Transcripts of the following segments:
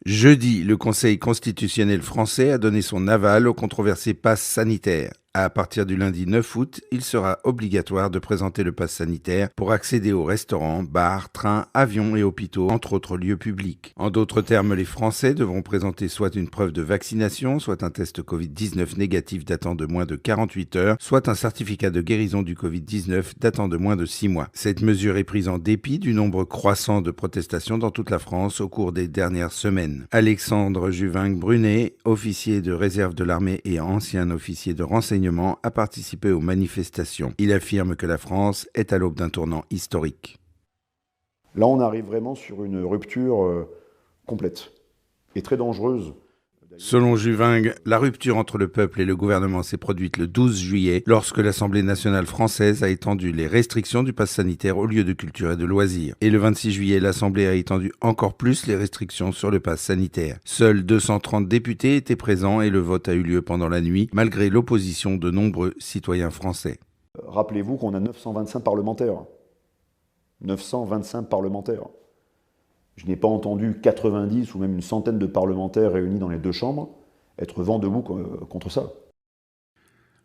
Jeudi, le Conseil constitutionnel français a donné son aval au controversé pass sanitaire. À partir du lundi 9 août, il sera obligatoire de présenter le pass sanitaire pour accéder aux restaurants, bars, trains, avions et hôpitaux, entre autres lieux publics. En d'autres termes, les Français devront présenter soit une preuve de vaccination, soit un test Covid-19 négatif datant de moins de 48 heures, soit un certificat de guérison du Covid-19 datant de moins de 6 mois. Cette mesure est prise en dépit du nombre croissant de protestations dans toute la France au cours des dernières semaines. Alexandre Juving-Brunet, officier de réserve de l'armée et ancien officier de renseignement, a participé aux manifestations. Il affirme que la France est à l'aube d'un tournant historique. Là, on arrive vraiment sur une rupture complète et très dangereuse. Selon Juving, la rupture entre le peuple et le gouvernement s'est produite le 12 juillet lorsque l'Assemblée nationale française a étendu les restrictions du pass sanitaire aux lieux de culture et de loisirs. Et le 26 juillet, l'Assemblée a étendu encore plus les restrictions sur le pass sanitaire. Seuls 230 députés étaient présents et le vote a eu lieu pendant la nuit, malgré l'opposition de nombreux citoyens français. Rappelez-vous qu'on a 925 parlementaires. 925 parlementaires. Je n'ai pas entendu 90 ou même une centaine de parlementaires réunis dans les deux chambres être vent debout contre ça.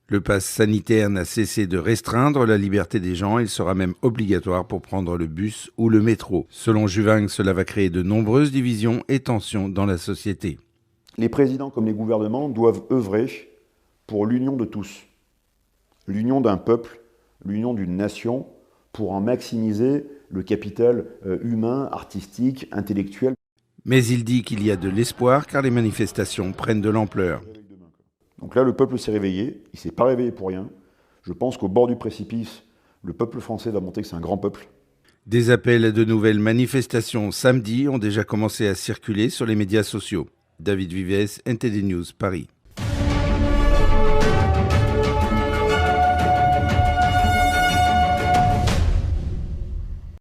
Le pass sanitaire n'a cessé de restreindre la liberté des gens, il sera même obligatoire pour prendre le bus ou le métro. Selon Juving, cela va créer de nombreuses divisions et tensions dans la société. Les présidents comme les gouvernements doivent œuvrer pour l'union de tous, l'union d'un peuple, l'union d'une nation, pour en maximiser le capital humain, artistique, intellectuel. Mais il dit qu'il y a de l'espoir car les manifestations prennent de l'ampleur. Donc là, le peuple s'est réveillé, il ne s'est pas réveillé pour rien. Je pense qu'au bord du précipice, le peuple français va montrer que c'est un grand peuple. Des appels à de nouvelles manifestations samedi ont déjà commencé à circuler sur les médias sociaux. David Vives, NTD News, Paris.